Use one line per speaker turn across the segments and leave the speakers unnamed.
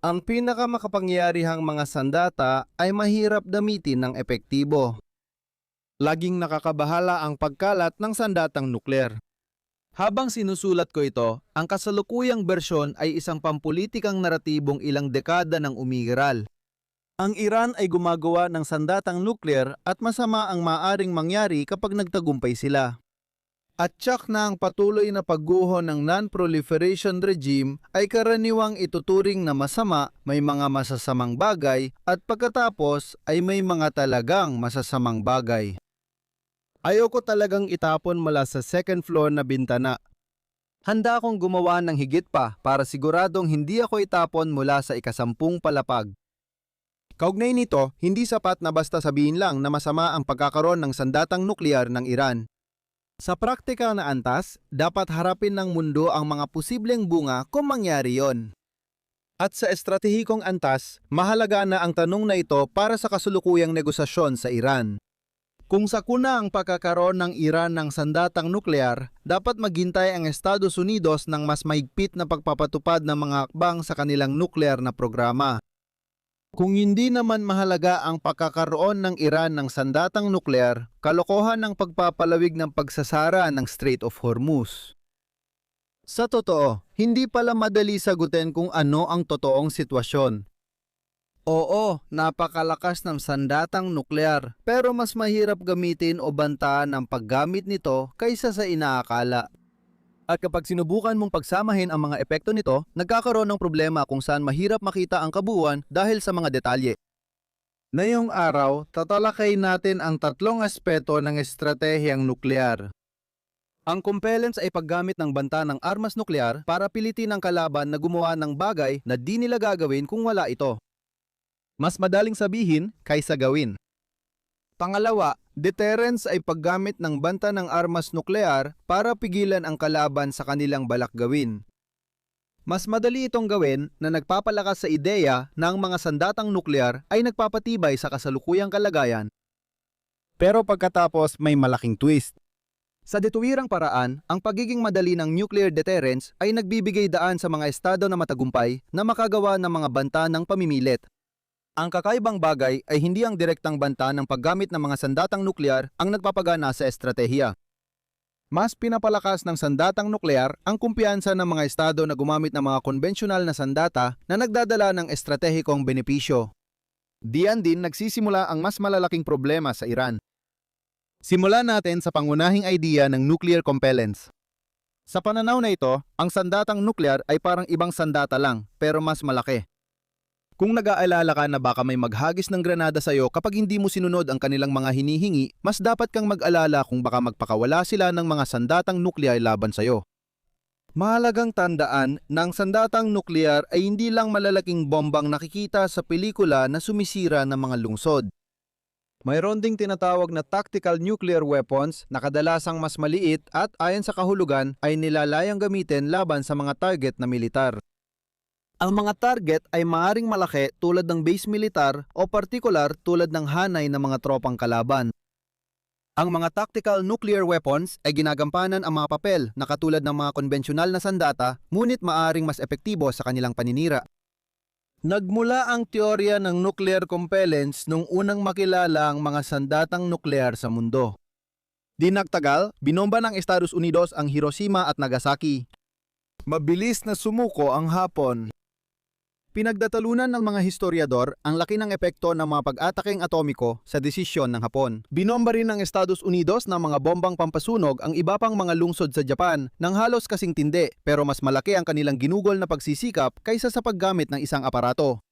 Ang pinakamakapangyarihang mga sandata ay mahirap gamitin ng epektibo.
Laging nakakabahala ang pagkalat ng sandatang nuklear. Habang sinusulat ko ito, ang kasalukuyang bersyon ay isang pampulitikang naratibong ilang dekada nang umiiral. Ang Iran ay gumagawa ng sandatang nuklear at masama ang maaring mangyari kapag nagtagumpay sila. At tiyak na ang patuloy na pagguho ng non-proliferation regime ay karaniwang ituturing na masama, may mga masasamang bagay, at pagkatapos ay may mga talagang masasamang bagay. Ayoko talagang itapon mula sa second floor na bintana. Handa akong gumawa ng higit pa para siguradong hindi ako itapon mula sa ikasampung palapag. Kaugnay nito, hindi sapat na basta sabihin lang na masama ang pagkakaroon ng sandatang nuklear ng Iran. Sa praktikal na antas, dapat harapin ng mundo ang mga posibleng bunga kung mangyari yon. At sa estratehikong antas, mahalaga na ang tanong na ito para sa kasulukuyang negosasyon sa Iran. Kung sakuna ang pagkakaroon ng Iran ng sandatang nuklear, dapat maghintay ang Estados Unidos ng mas mahigpit na pagpapatupad ng mga hakbang sa kanilang nuklear na programa. Kung hindi naman mahalaga ang pagkakaroon ng Iran ng sandatang nuklear, kalokohan ang pagpapalawig ng pagsasara ng Strait of Hormuz. Sa totoo, hindi pala madali sagutin kung ano ang totoong sitwasyon. Oo, napakalakas ng sandatang nuklear, pero mas mahirap gamitin o bantahan ang paggamit nito kaysa sa inaakala. At kapag sinubukan mong pagsamahin ang mga epekto nito, nagkakaroon ng problema kung saan mahirap makita ang kabuuan dahil sa mga detalye. Ngayong araw, tatalakay natin ang tatlong aspeto ng estratehiyang nuklear. Ang compellence ay paggamit ng banta ng armas nuklear para pilitin ang kalaban na gumawa ng bagay na di nila gagawin kung wala ito. Mas madaling sabihin kaysa gawin. Pangalawa, deterrence ay paggamit ng banta ng armas nuklear para pigilan ang kalaban sa kanilang balak gawin. Mas madali itong gawin na nagpapalakas sa ideya na ang mga sandatang nuklear ay nagpapatibay sa kasalukuyang kalagayan. Pero pagkatapos may malaking twist. Sa detuwirang paraan, ang pagiging madali ng nuclear deterrence ay nagbibigay daan sa mga estado na matagumpay na makagawa ng mga banta ng pamimilit. Ang kakaibang bagay ay hindi ang direktang banta ng paggamit ng mga sandatang nuklear ang nagpapagana sa estratehiya. Mas pinapalakas ng sandatang nuklear ang kumpiyansa ng mga estado na gumamit ng mga konbensyonal na sandata na nagdadala ng estratehikong benepisyo. Diyan din nagsisimula ang mas malalaking problema sa Iran. Simulan natin sa pangunahing idea ng nuclear compellence. Sa pananaw na ito, ang sandatang nuklear ay parang ibang sandata lang pero mas malaki. Kung nag-aalala ka na baka may maghagis ng granada sa'yo kapag hindi mo sinunod ang kanilang mga hinihingi, mas dapat kang mag-alala kung baka magpakawala sila ng mga sandatang nuklear laban sa'yo. Mahalagang tandaan na ang sandatang nuklear ay hindi lang malalaking bombang nakikita sa pelikula na sumisira ng mga lungsod. Mayroon ding tinatawag na tactical nuclear weapons na kadalasang mas maliit at ayon sa kahulugan ay nilalayang gamitin laban sa mga target na militar. Ang mga target ay maaaring malaki tulad ng base militar o partikular tulad ng hanay ng mga tropang kalaban. Ang mga tactical nuclear weapons ay ginagampanan ang mga papel na katulad ng mga konbensyonal na sandata, ngunit maaaring mas epektibo sa kanilang paninira. Nagmula ang teorya ng nuclear compellence nung unang makilala ang mga sandatang nuklear sa mundo. Di nagtagal, binomba ng Estados Unidos ang Hiroshima at Nagasaki. Mabilis na sumuko ang Hapon. Pinagdatalunan ng mga historiador ang laki ng epekto ng mga pag-atakeng atomiko sa desisyon ng Hapon. Binomba rin ng Estados Unidos ng mga bombang pampasunog ang iba pang mga lungsod sa Japan nang halos kasing tindi, pero mas malaki ang kanilang ginugol na pagsisikap kaysa sa paggamit ng isang aparato.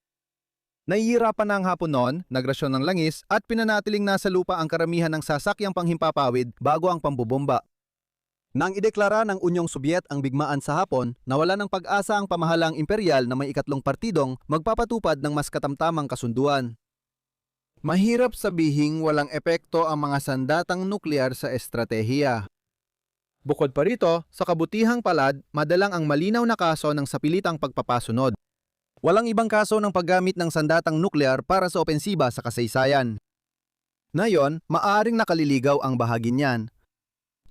Nahihirapan na ang Hapon noon, nagrasyon ng langis at pinanatiling nasa lupa ang karamihan ng sasakyang panghimpapawid bago ang pambobomba. Nang ideklara ng Unyong Sobyet ang bigmaan sa Hapon, nawala ng pag-asa ang pamahalang imperial na may ikatlong partidong magpapatupad ng mas katamtamang kasunduan. Mahirap sabihing walang epekto ang mga sandatang nuklear sa estratehiya. Bukod pa rito, sa kabutihang palad, madalang ang malinaw na kaso ng sapilitang pagpapasunod. Walang ibang kaso ng paggamit ng sandatang nuklear para sa opensiba sa kasaysayan. Ngayon, maaaring nakaliligaw ang bahagi niyan.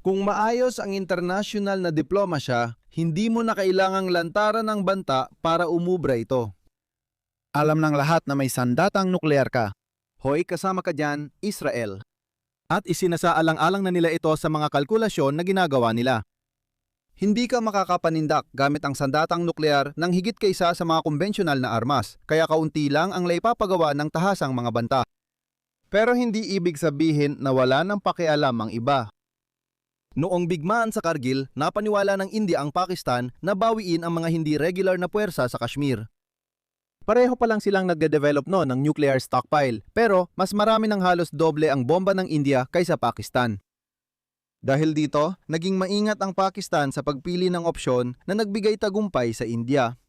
Kung maayos ang internasyonal na diplomasya, hindi mo na kailangang lantaran ng banta para umubra ito. Alam ng lahat na may sandatang nuklear ka.
Hoy, kasama ka dyan, Israel.
At isinasaalang-alang na nila ito sa mga kalkulasyon na ginagawa nila. Hindi ka makakapanindak gamit ang sandatang nuklear ng higit kaysa sa mga konbensyonal na armas, kaya kaunti lang ang laipapagawa ng tahasang mga banta.
Pero hindi ibig sabihin na wala ng pakialam ang iba. Noong bigmaan sa Kargil, napaniwala ng India ang Pakistan na bawiin ang mga hindi regular na puwersa sa Kashmir. Pareho pa lang silang nagde-develop ng nuclear stockpile, pero mas marami ng halos doble ang bomba ng India kaysa Pakistan. Dahil dito, naging maingat ang Pakistan sa pagpili ng opsyon na nagbigay tagumpay sa India.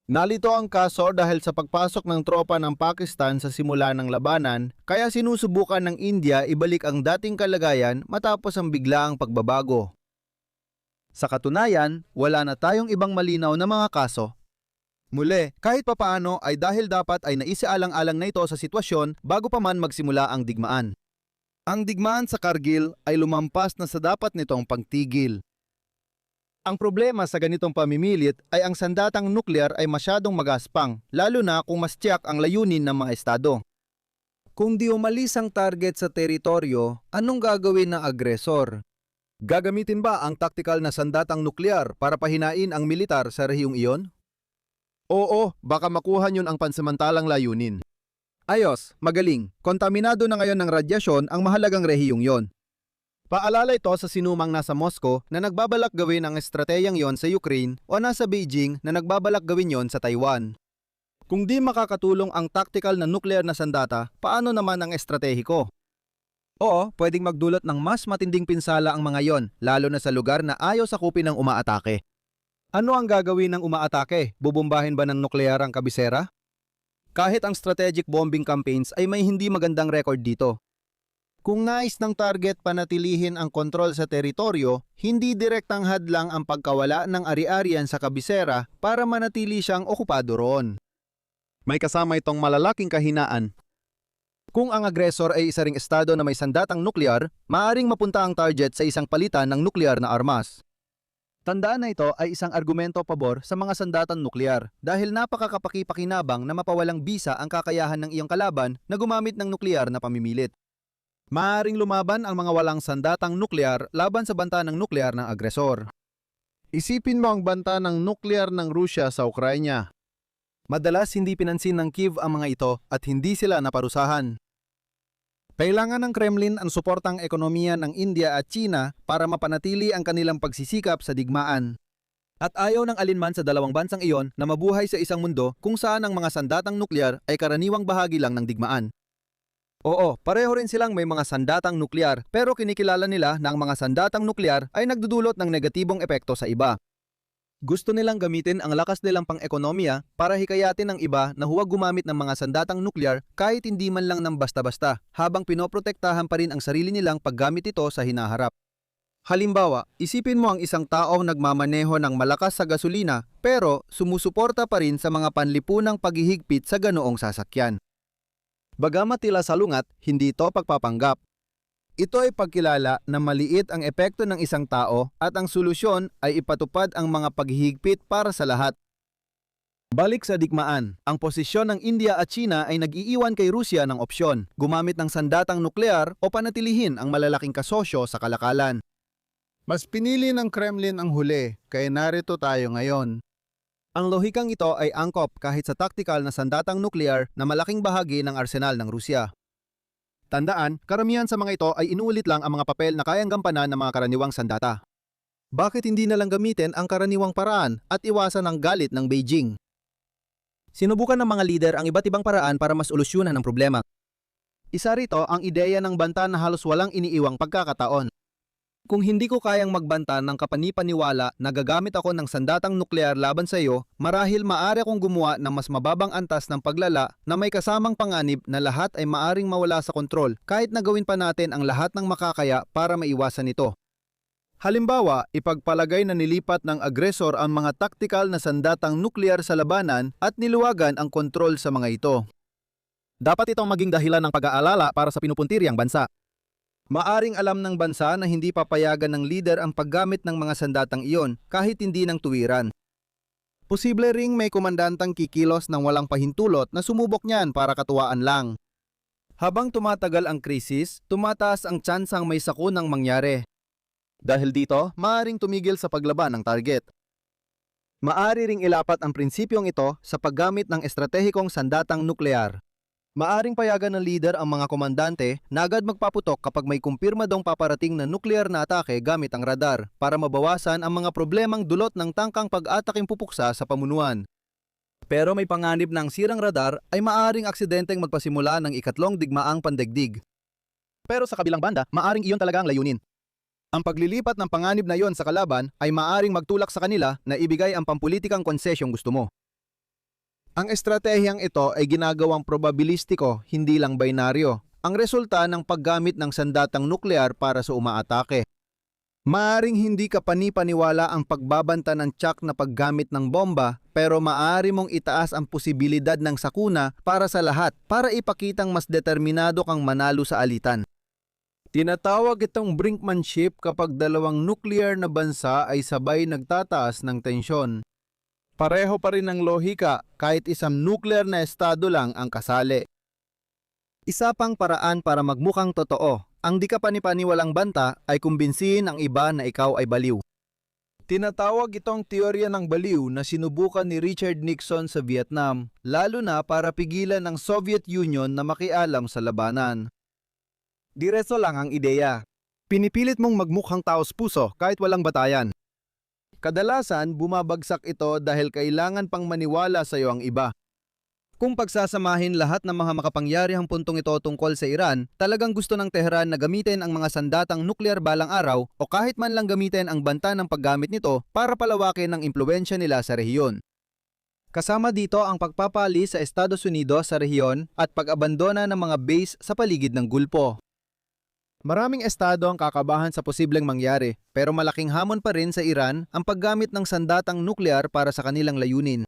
Nalito ang kaso dahil sa pagpasok ng tropa ng Pakistan sa simula ng labanan, kaya sinusubukan ng India ibalik ang dating kalagayan matapos ang biglaang pagbabago. Sa katunayan, wala na tayong ibang malinaw na mga kaso. Muli, kahit papaano ay dahil dapat ay naisialang-alang na ito sa sitwasyon bago pa man magsimula ang digmaan. Ang digmaan sa Kargil ay lumampas na sa dapat nitong pagtigil. Ang problema sa ganitong pamimilit ay ang sandatang nuklear ay masyadong magaspang, lalo na kung mas tiyak ang layunin ng mga estado. Kung di umalis ang target sa teritoryo, anong gagawin ng agresor? Gagamitin ba ang taktikal na sandatang nuklear para pahinain ang militar sa rehiyong iyon? Oo, baka makuha niyon ang pansamantalang layunin. Ayos, magaling. Kontaminado na ngayon ng radyasyon ang mahalagang rehiyong yon. Paalala ito sa sinumang nasa Moscow na nagbabalak gawin ang estratehiyang yon sa Ukraine o nasa Beijing na nagbabalak gawin yon sa Taiwan. Kung di makakatulong ang tactical na nuclear na sandata, paano naman ang estratehiko? Oo, pwedeng magdulot ng mas matinding pinsala ang mga yon, lalo na sa lugar na ayaw sakupin ng umaatake. Ano ang gagawin ng umaatake? Bubombahin ba ng nuklear ang kabisera? Kahit ang strategic bombing campaigns ay may hindi magandang record dito. Kung nais ng target panatilihin ang kontrol sa teritoryo, hindi direktang hadlang ang pagkawala ng ari-arian sa kabisera para manatili siyang okupado roon. May kasama itong malalaking kahinaan. Kung ang agresor ay isa ring estado na may sandatang nuklear, maaaring mapunta ang target sa isang palitan ng nuklear na armas. Tandaan na ito ay isang argumento pabor sa mga sandatang nuklear dahil napakakapakipakinabang na mapawalang bisa ang kakayahan ng iyong kalaban na gumamit ng nuklear na pamimilit. Maaaring lumaban ang mga walang sandatang nuklear laban sa banta ng nuklear ng agresor. Isipin mo ang banta ng nuklear ng Rusya sa Ukraina. Madalas hindi pinansin ng Kiev ang mga ito at hindi sila naparusahan. Kailangan ng Kremlin ang suportang ekonomiya ng India at China para mapanatili ang kanilang pagsisikap sa digmaan. At ayaw ng alinman sa dalawang bansang iyon na mabuhay sa isang mundo kung saan ang mga sandatang nuklear ay karaniwang bahagi lang ng digmaan. Oo, pareho rin silang may mga sandatang nuklear pero kinikilala nila na ang mga sandatang nuklear ay nagdudulot ng negatibong epekto sa iba. Gusto nilang gamitin ang lakas nilang pang-ekonomiya para hikayatin ang iba na huwag gumamit ng mga sandatang nuklear kahit hindi man lang ng basta-basta, habang pinoprotektahan pa rin ang sarili nilang paggamit ito sa hinaharap. Halimbawa, isipin mo ang isang taong nagmamaneho ng malakas sa gasolina pero sumusuporta pa rin sa mga panlipunang paghihigpit sa ganoong sasakyan. Bagamat tila salungat, hindi ito pagpapanggap. Ito ay pagkilala na maliit ang epekto ng isang tao at ang solusyon ay ipatupad ang mga paghihigpit para sa lahat. Balik sa digmaan, ang posisyon ng India at China ay nag-iiwan kay Rusya ng opsyon, gumamit ng sandatang nuklear o panatilihin ang malalaking kasosyo sa kalakalan. Mas pinili ng Kremlin ang huli, kaya narito tayo ngayon. Ang lohikang ito ay angkop kahit sa taktikal na sandatang nuklear na malaking bahagi ng arsenal ng Rusya. Tandaan, karamihan sa mga ito ay inuulit lang ang mga papel na kayang gampanan ng mga karaniwang sandata. Bakit hindi na lang gamitin ang karaniwang paraan at iwasan ang galit ng Beijing? Sinubukan ng mga lider ang iba't ibang paraan para mas solusyonan ang problema. Isa rito ang ideya ng banta na halos walang iniiwang pagkakataon. Kung hindi ko kayang magbanta ng kapanipaniwala na gagamit ako ng sandatang nuklear laban sa iyo, marahil maaari akong gumawa ng mas mababang antas ng paglala na may kasamang panganib na lahat ay maaring mawala sa kontrol kahit na gawin pa natin ang lahat ng makakaya para maiwasan ito. Halimbawa, ipagpalagay na nilipat ng agresor ang mga taktikal na sandatang nuklear sa labanan at niluwagan ang kontrol sa mga ito. Dapat itong maging dahilan ng pag-aalala para sa pinupuntiriang bansa. Maaring alam ng bansa na hindi papayagan ng lider ang paggamit ng mga sandatang iyon kahit hindi ng tuwiran. Posible ring may komandantang kikilos ng walang pahintulot na sumubok niyan para katuwaan lang. Habang tumatagal ang krisis, tumataas ang tsansang may sakunang mangyari. Dahil dito, maaaring tumigil sa paglaban ng target. Maaari ring ilapat ang prinsipyong ito sa paggamit ng estratehikong sandatang nuklear. Maaring payagan ng leader ang mga komandante na agad magpaputok kapag may kumpirmadong paparating na nuklear na atake gamit ang radar para mabawasan ang mga problemang dulot ng tangkang pag-ataking pupuksa sa pamunuan. Pero may panganib na ang sirang radar ay maaring aksidenteng magpasimula ng ikatlong digmaang pandaigdig. Pero sa kabilang banda, maaring iyon talaga ang layunin. Ang paglilipat ng panganib na iyon sa kalaban ay maaring magtulak sa kanila na ibigay ang pampulitikang konsesyong gusto mo. Ang estratehiyang ito ay ginagawang probabilistiko, hindi lang binaryo, ang resulta ng paggamit ng sandatang nuklear para sa umaatake. Maaring hindi ka panipaniwala ang pagbabanta ng tiyak na paggamit ng bomba, pero maaari mong itaas ang posibilidad ng sakuna para sa lahat para ipakitang mas determinado kang manalo sa alitan. Tinatawag itong brinkmanship kapag dalawang nuclear na bansa ay sabay nagtataas ng tensyon. Pareho pa rin ang lohika kahit isang nuclear na estado lang ang kasali. Isa pang paraan para magmukhang totoo, ang di ka panipaniwalang banta ay kumbinsihin ang iba na ikaw ay baliw. Tinatawag itong teorya ng baliw na sinubukan ni Richard Nixon sa Vietnam, lalo na para pigilan ng Soviet Union na makialam sa labanan. Diretso lang ang ideya. Pinipilit mong magmukhang taos puso kahit walang batayan. Kadalasan, bumabagsak ito dahil kailangan pang maniwala sa iyo ang iba. Kung pagsasamahin lahat ng mga makapangyarihang puntong ito tungkol sa Iran, talagang gusto ng Tehran na gamitin ang mga sandatang nuklear balang araw o kahit man lang gamitin ang banta ng paggamit nito para palawakin ang impluwensya nila sa rehiyon. Kasama dito ang pagpapali sa Estados Unidos sa rehiyon at pag-abandona ng mga base sa paligid ng Gulpo. Maraming estado ang kakabahan sa posibleng mangyari, pero malaking hamon pa rin sa Iran ang paggamit ng sandatang nuklear para sa kanilang layunin.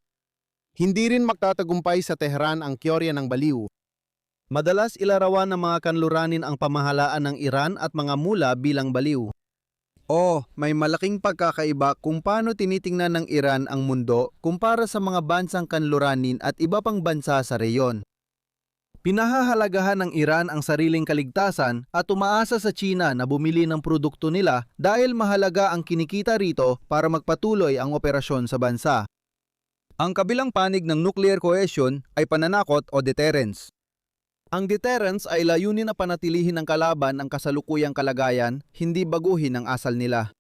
Hindi rin magtatagumpay sa Tehran ang teorya ng baliw. Madalas ilarawan ng mga kanluranin ang pamahalaan ng Iran at mga mula bilang baliw. May malaking pagkakaiba kung paano tinitingnan ng Iran ang mundo kumpara sa mga bansang kanluranin at iba pang bansa sa reyon. Pinahahalagahan ng Iran ang sariling kaligtasan at umaasa sa China na bumili ng produkto nila dahil mahalaga ang kinikita rito para magpatuloy ang operasyon sa bansa. Ang kabilang panig ng nuclear coercion ay pananakot o deterrence. Ang deterrence ay layunin na panatilihin ng kalaban ang kasalukuyang kalagayan, hindi baguhin ang asal nila.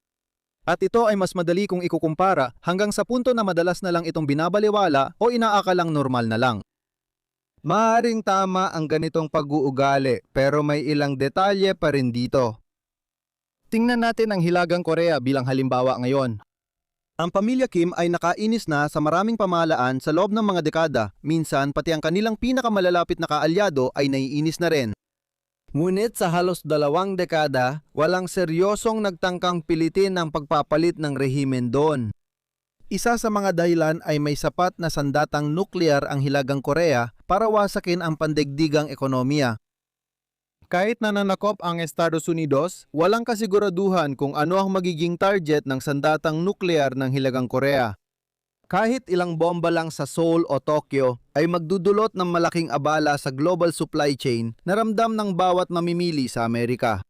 At ito ay mas madali kung ikukumpara hanggang sa punto na madalas na lang itong binabaliwala o inaakalang normal na lang. Maaaring tama ang ganitong pag-uugali pero may ilang detalye pa rin dito. Tingnan natin ang Hilagang Korea bilang halimbawa ngayon. Ang pamilya Kim ay nakainis na sa maraming pamahalaan sa loob ng mga dekada, minsan pati ang kanilang pinakamalalapit na kaalyado ay naiinis na rin. Ngunit sa halos 2 dekada, walang seryosong nagtangkang pilitin ang pagpapalit ng rehimen doon. Isa sa mga dahilan ay may sapat na sandatang nuklear ang Hilagang Korea para wasakin ang pandaigdigang ekonomiya. Kahit nananakop ang Estados Unidos, walang kasiguraduhan kung ano ang magiging target ng sandatang nuklear ng Hilagang Korea. Kahit ilang bomba lang sa Seoul o Tokyo ay magdudulot ng malaking abala sa global supply chain na ramdam ng bawat mamimili sa Amerika.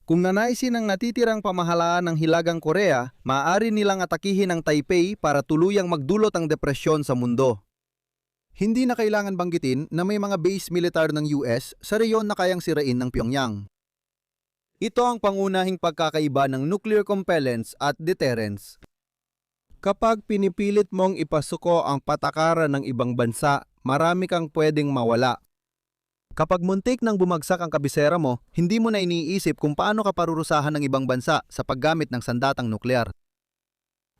Kung nanaisin ang natitirang pamahalaan ng Hilagang Korea, maaari nilang atakihin ang Taipei para tuluyang magdulot ang depresyon sa mundo. Hindi na kailangan banggitin na may mga base militar ng US sa reyon na kayang sirain ng Pyongyang. Ito ang pangunahing pagkakaiba ng nuclear compellence at deterrence. Kapag pinipilit mong ipasuko ang patakaran ng ibang bansa, marami kang pwedeng mawala. Kapag muntik nang bumagsak ang kabisera mo, hindi mo na iniisip kung paano ka parurusahan ng ibang bansa sa paggamit ng sandatang nuklear.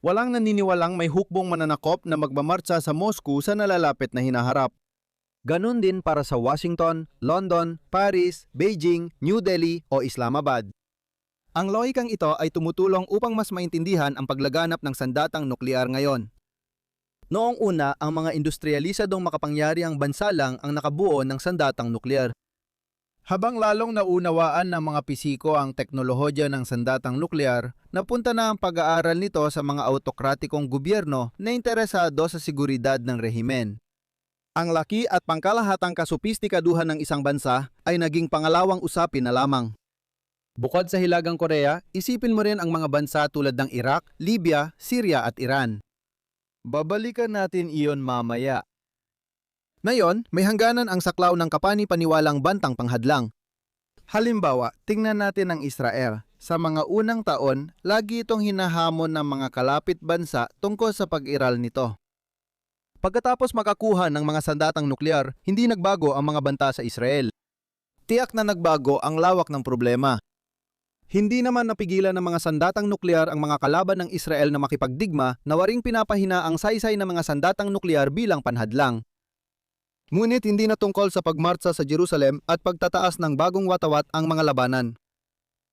Walang naniniwalang may hukbong mananakop na magmamartsa sa Moscow sa nalalapit na hinaharap. Ganon din para sa Washington, London, Paris, Beijing, New Delhi o Islamabad. Ang lohikang ito ay tumutulong upang mas maintindihan ang paglaganap ng sandatang nuklear ngayon. Noong una, ang mga industrialisadong makapangyarihang bansa lang ang nakabuo ng sandatang nuklear.
Habang lalong naunawaan ng mga pisiko ang teknolohiyya ng sandatang nuklear, napunta na ang pag-aaral nito sa mga autokratikong gobyerno na interesado sa seguridad ng rehimen. Ang laki at pangkalahatang kasopistikaduhan ng isang bansa ay naging pangalawang usapin na lamang. Bukod sa Hilagang Korea, isipin mo rin ang mga bansa tulad ng Iraq, Libya, Syria at Iran. Babalikan natin iyon mamaya. Ngayon, may hangganan ang saklaw ng kapani-paniwalang bantang panghadlang. Halimbawa, tingnan natin ang Israel. Sa mga unang taon, lagi itong hinahamon ng mga kalapit bansa tungkol sa pag-iral nito. Pagkatapos makakuha ng mga sandatang nuklear, hindi nagbago ang mga banta sa Israel. Tiyak na nagbago ang lawak ng problema. Hindi naman napigilan ng mga sandatang nuklear ang mga kalaban ng Israel na makipagdigma na waring pinapahina ang saysay ng mga sandatang nuklear bilang panhadlang. Ngunit hindi na tungkol sa pagmartsa sa Jerusalem at pagtataas ng bagong watawat ang mga labanan.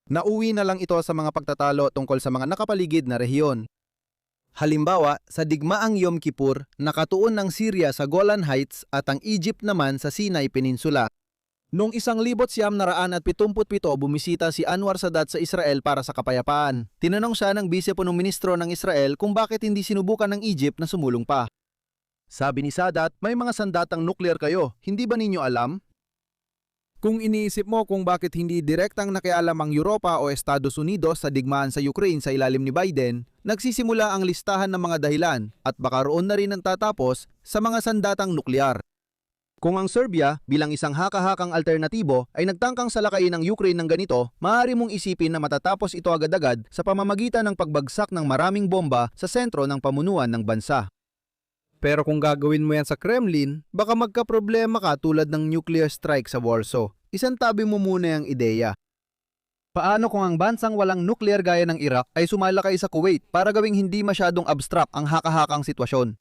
Nauwi na lang ito sa mga pagtatalo tungkol sa mga nakapaligid na rehiyon. Halimbawa, sa digmaang Yom Kippur, nakatuon ng Syria sa Golan Heights at ang Egypt naman sa Sinai Peninsula. Noong 1977 bumisita si Anwar Sadat sa Israel para sa kapayapaan. Tinanong siya ng Vice Punong Ministro ng Israel kung bakit hindi sinubukan ng Egypt na sumulong pa. Sabi ni Sadat, may mga sandatang nuklear kayo, hindi ba ninyo alam? Kung iniisip mo kung bakit hindi direktang nakialam ang Europa o Estados Unidos sa digmaan sa Ukraine sa ilalim ni Biden, nagsisimula ang listahan ng mga dahilan at baka roon na rin ang tatapos sa mga sandatang nuklear. Kung ang Serbia bilang isang haka-hakang alternatibo ay nagtangkang salakayin ng Ukraine ng ganito, maaari mong isipin na matatapos ito agad-agad sa pamamagitan ng pagbagsak ng maraming bomba sa sentro ng pamunuan ng bansa. Pero kung gagawin mo yan sa Kremlin, baka magkaproblema ka tulad ng nuclear strike sa Warsaw. Isantabi mo muna ang ideya. Paano kung ang bansang walang nuclear gaya ng Iraq ay sumalakay sa Kuwait para gawing hindi masyadong abstract ang haka-hakang sitwasyon?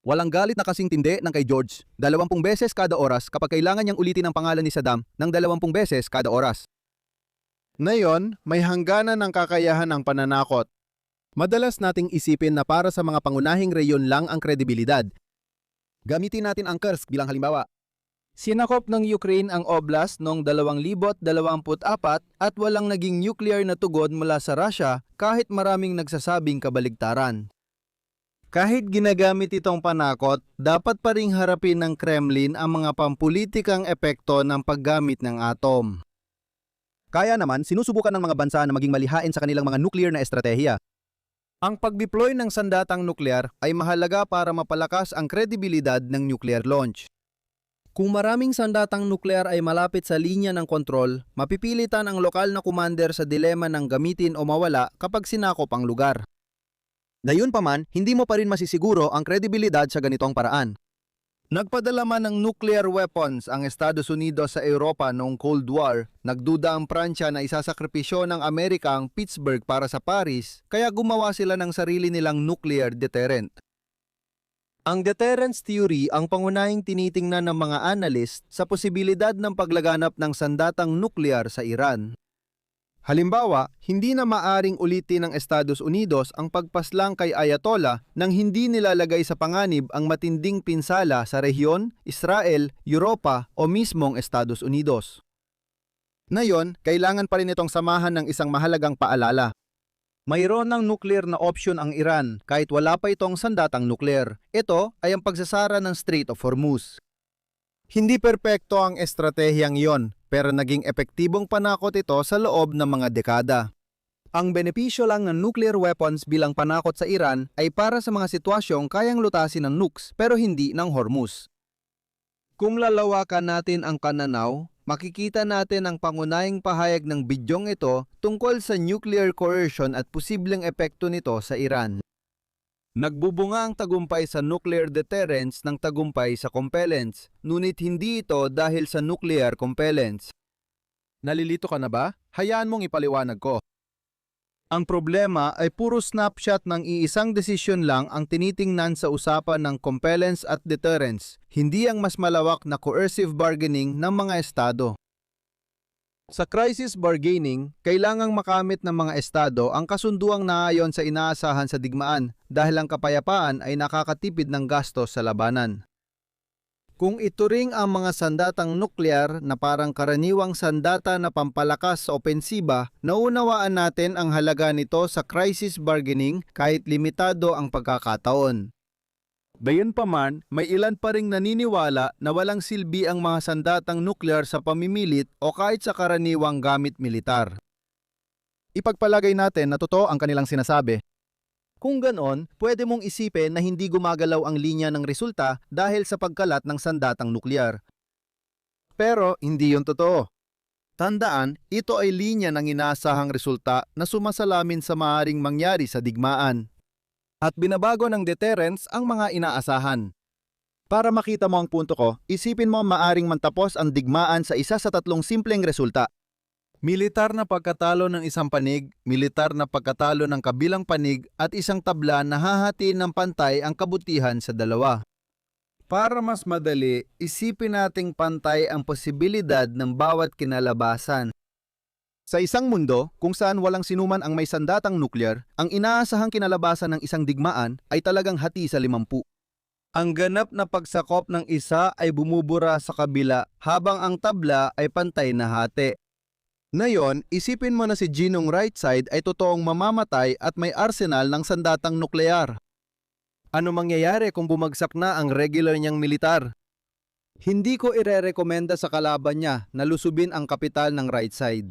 Walang galit na kasing tindi ng kay George, 20 beses kada oras kapag kailangan niyang ulitin ang pangalan ni Saddam ng 20 beses kada oras. Ngayon, may hangganan ng kakayahan ng pananakot. Madalas nating isipin na para sa mga pangunahing reyon lang ang kredibilidad. Gamitin natin ang Kursk bilang halimbawa. Sinakop ng Ukraine ang oblast noong 2024 at walang naging nuclear na tugod mula sa Russia kahit maraming nagsasabing kabaligtaran. Kahit ginagamit itong panakot, dapat pa ring harapin ng Kremlin ang mga pampulitikang epekto ng paggamit ng atom. Kaya naman, sinusubukan ng mga bansa na maging malihain sa kanilang mga nuclear na estratehiya. Ang pag-deploy ng sandatang nuklear ay mahalaga para mapalakas ang kredibilidad ng nuclear launch. Kung maraming sandatang nuklear ay malapit sa linya ng kontrol, mapipilitan ang lokal na commander sa dilema ng gamitin o mawala kapag sinakop ang lugar. Gayunpaman, hindi mo pa rin masisiguro ang kredibilidad sa ganitong paraan. Nagpadala man ng nuclear weapons ang Estados Unidos sa Europa noong Cold War, nagduda ang Pransya na isasakripisyo ng Amerika ang Pittsburgh para sa Paris, kaya gumawa sila ng sarili nilang nuclear deterrent. Ang deterrence theory ang pangunahing tinitingnan ng mga analyst sa posibilidad ng paglaganap ng sandatang nuklear sa Iran. Halimbawa, hindi na maaring ulitin ng Estados Unidos ang pagpaslang kay Ayatollah nang hindi nilalagay sa panganib ang matinding pinsala sa rehiyon, Israel, Europa o mismong Estados Unidos. Ngayon, kailangan pa rin itong samahan ng isang mahalagang paalala. Mayroon ng nuclear na option ang Iran kahit wala pa itong sandatang nuclear. Ito ay ang pagsasara ng Strait of Hormuz. Hindi perpekto ang estratehiyang iyon, pero naging epektibong panakot ito sa loob ng mga dekada. Ang benepisyo lang ng nuclear weapons bilang panakot sa Iran ay para sa mga sitwasyong kayang lutasin ng nukes pero hindi ng Hormuz. Kung lalawakan natin ang pananaw, makikita natin ang pangunahing pahayag ng bidyong ito tungkol sa nuclear coercion at posibleng epekto nito sa Iran. Nagbubunga ang tagumpay sa nuclear deterrence ng tagumpay sa compellence, ngunit hindi ito dahil sa nuclear compellence. Nalilito ka na ba? Hayaan mong ipaliwanag ko. Ang problema ay puro snapshot ng iisang desisyon lang ang tinitingnan sa usapan ng compellence at deterrence, hindi ang mas malawak na coercive bargaining ng mga estado. Sa crisis bargaining, kailangang makamit ng mga estado ang kasunduang naayon sa inaasahan sa digmaan dahil ang kapayapaan ay nakakatipid ng gastos sa labanan.
Kung ituring ang mga sandatang nuklear na parang karaniwang sandata na pampalakas sa opensiba, naunawaan natin ang halaga nito sa crisis bargaining kahit limitado ang pagkakataon. Gayunpaman, may ilan pa ring naniniwala na walang silbi ang mga sandatang nuklear sa pamimilit o kahit sa karaniwang gamit militar. Ipagpalagay natin na totoo ang kanilang sinasabi. Kung ganon, pwede mong isipin na hindi gumagalaw ang linya ng resulta dahil sa pagkalat ng sandatang nuklear. Pero hindi yun totoo. Tandaan, ito ay linya ng inaasahang resulta na sumasalamin sa maaaring mangyari sa digmaan. At binabago ng deterrence ang mga inaasahan. Para makita mo ang punto ko, isipin mo maaaring mantapos ang digmaan sa isa sa tatlong simpleng resulta. Militar na pagkatalo ng isang panig, militar na pagkatalo ng kabilang panig at isang tabla na hahatiin ng pantay ang kabutihan sa dalawa. Para mas madali, isipin nating pantay ang posibilidad ng bawat kinalabasan. Sa isang mundo kung saan walang sinuman ang may sandatang nuklear, ang inaasahang kinalabasan ng isang digmaan ay talagang hati sa 50. Ang ganap na pagsakop ng isa ay bumubura sa kabila habang ang tabla ay pantay na hati. Ngayon, isipin mo na si Ginong right side ay totoong mamamatay at may arsenal ng sandatang nuklear. Ano mangyayari kung bumagsak na ang regular niyang militar? Hindi ko irerekomenda sa kalaban niya na lusubin ang kapital ng right side.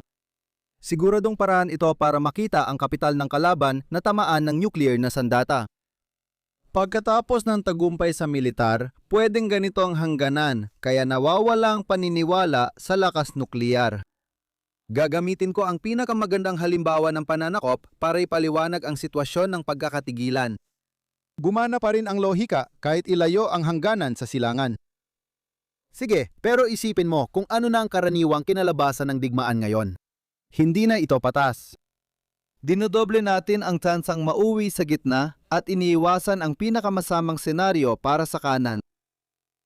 Siguradong paraan ito para makita ang kapital ng kalaban na tamaan ng nuclear na sandata. Pagkatapos ng tagumpay sa militar, pwedeng ganito ang hangganan kaya nawawala ang paniniwala sa lakas nukleyar. Gagamitin ko ang pinakamagandang halimbawa ng pananakop para ipaliwanag ang sitwasyon ng pagkakatigilan. Gumana pa rin ang lohika kahit ilayo ang hangganan sa silangan. Sige, pero isipin mo kung ano na ang karaniwang kinalabasan ng digmaan ngayon. Hindi na ito patas. Dinodoble natin ang tsansang mauwi sa gitna at iniiwasan ang pinakamasamang senaryo para sa kanan.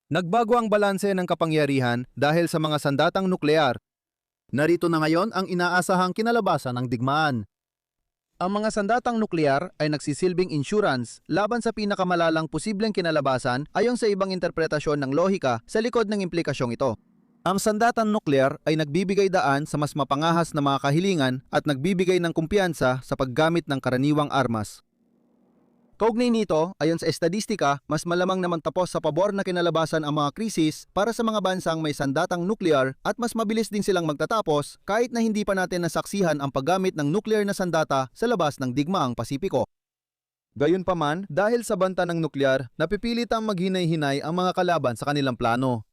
Nagbago ang balanse ng kapangyarihan dahil sa mga sandatang nuklear. Narito na ngayon ang inaasahang kinalabasan ng digmaan. Ang mga sandatang nuklear ay nagsisilbing insurance laban sa pinakamalalang posibleng kinalabasan ayon sa ibang interpretasyon ng lohika sa likod ng implikasyong ito. Ang sandatang nuklear ay nagbibigay daan sa mas mapangahas na mga kahilingan at nagbibigay ng kumpiyansa sa paggamit ng karaniwang armas. Kaugnay nito, ayon sa estadistika, mas malamang naman tapos sa pabor na kinalabasan ang mga krisis para sa mga bansang may sandatang nuklear at mas mabilis din silang magtatapos kahit na hindi pa natin nasaksihan ang paggamit ng nuklear na sandata sa labas ng digmaang Pasipiko. Gayunpaman, dahil sa banta ng nuklear, napipilitang maghinay-hinay ang mga kalaban sa kanilang plano.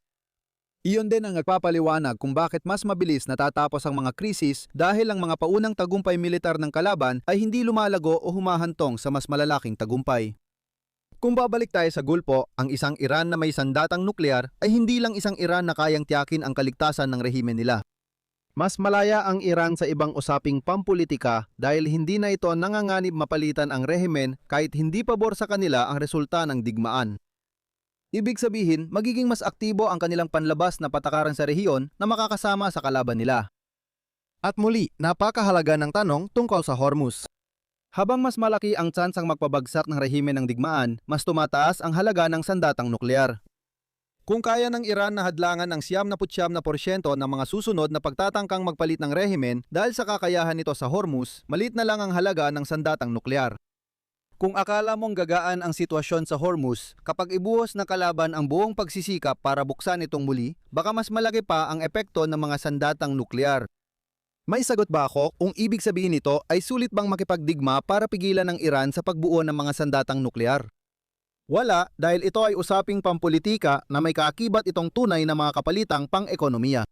Iyon din ang nagpapaliwanag kung bakit mas mabilis natatapos ang mga krisis dahil ang mga paunang tagumpay militar ng kalaban ay hindi lumalago o humahantong sa mas malalaking tagumpay. Kung babalik tayo sa Gulpo, ang isang Iran na may sandatang nuklear ay hindi lang isang Iran na kayang tiyakin ang kaligtasan ng rehimen nila. Mas malaya ang Iran sa ibang usaping pampolitika dahil hindi na ito nanganganib mapalitan ang rehimen kahit hindi pabor sa kanila ang resulta ng digmaan. Ibig sabihin, magiging mas aktibo ang kanilang panlabas na patakaran sa rehiyon na makakasama sa kalaban nila. At muli, napakahalaga ng tanong tungkol sa Hormuz. Habang mas malaki ang tsansang magpabagsak ng rehimen ng digmaan, mas tumataas ang halaga ng sandatang nuklear. Kung kaya ng Iran na hadlangan ang 99% ng mga susunod na pagtatangkang magpalit ng rehimen dahil sa kakayahan nito sa Hormuz, maliit na lang ang halaga ng sandatang nuklear. Kung akala mong gagaan ang sitwasyon sa Hormuz, kapag ibuhos ng kalaban ang buong pagsisikap para buksan itong muli, baka mas malaki pa ang epekto ng mga sandatang nuklear. May sagot ba ako kung ibig sabihin nito ay sulit bang makipagdigma para pigilan ng Iran sa pagbuo ng mga sandatang nuklear? Wala, dahil ito ay usaping pampolitika na may kaakibat itong tunay na mga kapalitang pang-ekonomiya.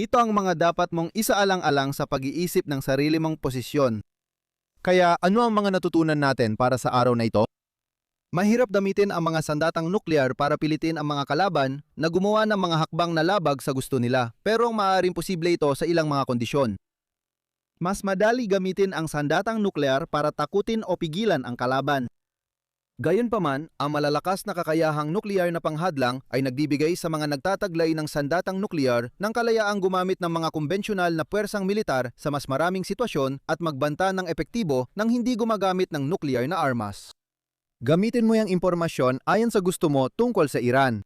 Ito ang mga dapat mong isaalang-alang sa pag-iisip ng sarili mong posisyon. Kaya ano ang mga natutunan natin para sa araw na ito? Mahirap gamitin ang mga sandatang nuklear para pilitin ang mga kalaban na gumawa ng mga hakbang na labag sa gusto nila, pero maaaring posible ito sa ilang mga kondisyon. Mas madali gamitin ang sandatang nuklear para takutin o pigilan ang kalaban. Gayunpaman, ang malalakas na kakayahang nukleyar na panghadlang ay nagbibigay sa mga nagtataglay ng sandatang nukleyar ng kalayaang gumamit ng mga kumbensyonal na puwersang militar sa mas maraming sitwasyon at magbanta ng epektibo nang hindi gumagamit ng nukleyar na armas. Gamitin mo yung impormasyon ayon sa gusto mo tungkol sa Iran.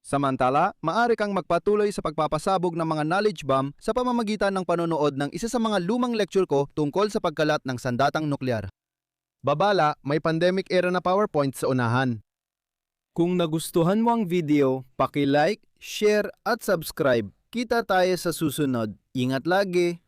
Samantala, maaari kang magpatuloy sa pagpapasabog ng mga knowledge bomb sa pamamagitan ng panonood ng isa sa mga lumang lecture ko tungkol sa pagkalat ng sandatang nuklear.
Babala, may pandemic era na PowerPoint sa unahan. Kung nagustuhan mo ang video, paki-like, share at subscribe. Kita tayo sa susunod. Ingat lagi!